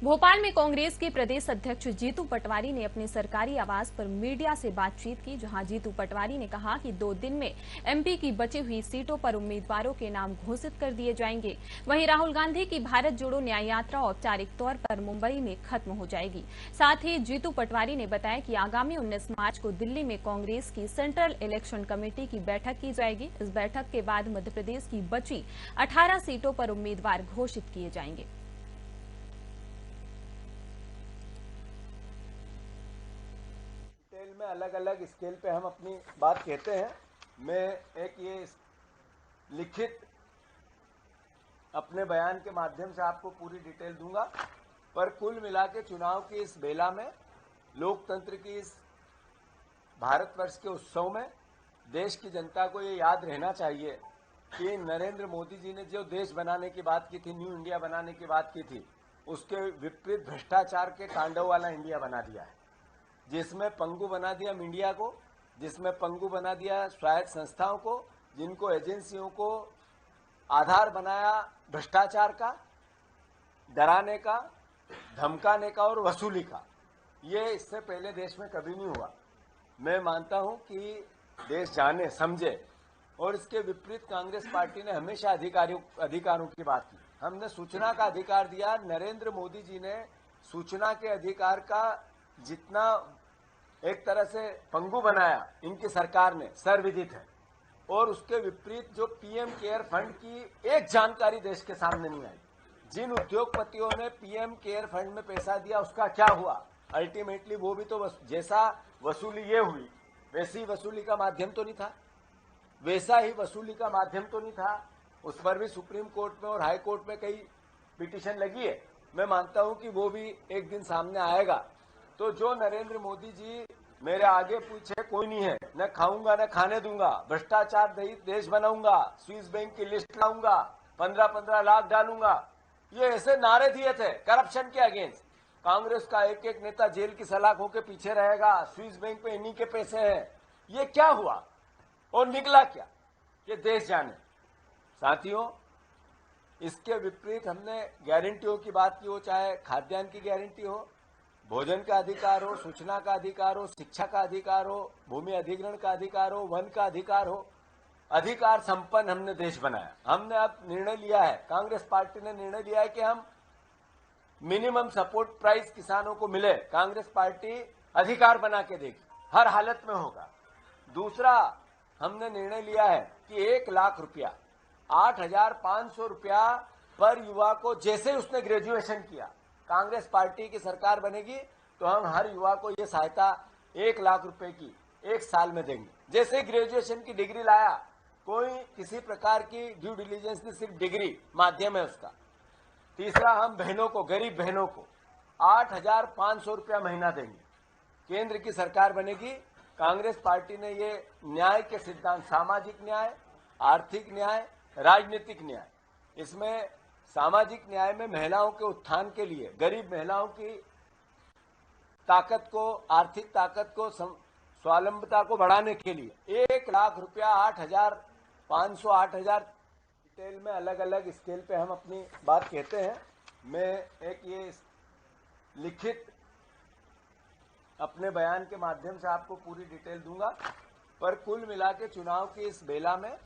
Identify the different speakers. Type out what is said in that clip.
Speaker 1: भोपाल में कांग्रेस के प्रदेश अध्यक्ष जीतू पटवारी ने अपने सरकारी आवास पर मीडिया से बातचीत की, जहां जीतू पटवारी ने कहा कि 2 दिन में एमपी की बची हुई सीटों पर उम्मीदवारों के नाम घोषित कर दिए जाएंगे। वहीं राहुल गांधी की भारत जोड़ो न्याय यात्रा औपचारिक तौर पर मुंबई में खत्म हो जाएगी। साथ ही जीतू पटवारी ने बताया कि आगामी 19 मार्च को दिल्ली में कांग्रेस की सेंट्रल इलेक्शन कमेटी की बैठक की जाएगी। इस बैठक के बाद मध्य प्रदेश की बची 18 सीटों पर उम्मीदवार घोषित किए जाएंगे।
Speaker 2: में अलग अलग स्केल पे हम अपनी बात कहते हैं। मैं एक ये लिखित अपने बयान के माध्यम से आपको पूरी डिटेल दूंगा, पर कुल मिला के चुनाव की इस बेला में, लोकतंत्र की इस भारतवर्ष के उत्सव में देश की जनता को ये याद रहना चाहिए कि नरेंद्र मोदी जी ने जो देश बनाने की बात की थी, न्यू इंडिया बनाने की बात की थी, उसके विपरीत भ्रष्टाचार के तांडव वाला इंडिया बना दिया है, जिसमें पंगु बना दिया मीडिया को, जिसमें पंगु बना दिया स्वायत्त संस्थाओं को, जिनको एजेंसियों को आधार बनाया भ्रष्टाचार का, डराने का, धमकाने का और वसूली का। ये इससे पहले देश में कभी नहीं हुआ। मैं मानता हूं कि देश जाने समझे, और इसके विपरीत कांग्रेस पार्टी ने हमेशा अधिकारों की बात की। हमने सूचना का अधिकार दिया। नरेंद्र मोदी जी ने सूचना के अधिकार का जितना एक तरह से पंगु बनाया इनकी सरकार ने, सर्वविदित है। और उसके विपरीत जो पीएम केयर फंड की एक जानकारी देश के सामने नहीं आई। जिन उद्योगपतियों ने पीएम केयर फंड में पैसा दिया उसका क्या हुआ, अल्टीमेटली वो भी तो जैसा वसूली ये हुई वैसी वसूली का माध्यम तो नहीं था, वैसा ही वसूली का माध्यम तो नहीं था। उस पर भी सुप्रीम कोर्ट में और हाई कोर्ट में कई पिटीशन लगी है। मैं मानता हूं कि वो भी एक दिन सामने आएगा। तो जो नरेंद्र मोदी जी मेरे आगे पीछे कोई नहीं है, न खाऊंगा न खाने दूंगा, भ्रष्टाचार रहित देश बनाऊंगा, स्विस बैंक की लिस्ट लाऊंगा, 15-15 लाख डालूंगा, ये ऐसे नारे दिए थे करप्शन के अगेंस्ट। कांग्रेस का एक एक नेता जेल की सलाखों के पीछे रहेगा, स्विस बैंक पे इन्हीं के पैसे हैं। ये क्या हुआ और निकला क्या, ये देश जाने। साथियों, इसके विपरीत हमने गारंटियों की बात की हो, चाहे खाद्यान्न की गारंटी हो, भोजन का अधिकार हो, सूचना का अधिकार हो, शिक्षा का अधिकार हो, भूमि अधिग्रहण का अधिकार हो, वन का अधिकार हो, अधिकार संपन्न हमने देश बनाया। हमने अब निर्णय लिया है, कांग्रेस पार्टी ने निर्णय लिया है कि हम मिनिमम सपोर्ट प्राइस किसानों को मिले। कांग्रेस पार्टी अधिकार बना के देगी, हर हालत में होगा। दूसरा, हमने निर्णय लिया है कि 1 लाख रुपया, 8,500 रुपया पर युवा को, जैसे उसने ग्रेजुएशन किया, कांग्रेस पार्टी की सरकार बनेगी तो हम हर युवा को ये सहायता 1 लाख रुपए की 1 साल में देंगे। जैसे ग्रेजुएशन की डिग्री लाया, कोई किसी प्रकार की ड्यू डिलीजेंस नहीं, सिर्फ डिग्री माध्यम है उसका। तीसरा, हम बहनों को, गरीब बहनों को 8,500 रुपया महीना देंगे। केंद्र की सरकार बनेगी, कांग्रेस पार्टी ने ये न्याय के सिद्धांत, सामाजिक न्याय, आर्थिक न्याय, राजनीतिक न्याय, इसमें सामाजिक न्याय में महिलाओं के उत्थान के लिए, गरीब महिलाओं की ताकत को, आर्थिक ताकत को, स्वावलंबता को बढ़ाने के लिए 1 लाख रुपया, 8,500, 8,000, डिटेल में अलग अलग स्केल पे हम अपनी बात कहते हैं। मैं एक ये लिखित अपने बयान के माध्यम से आपको पूरी डिटेल दूंगा, पर कुल मिला के चुनाव की इस बेला में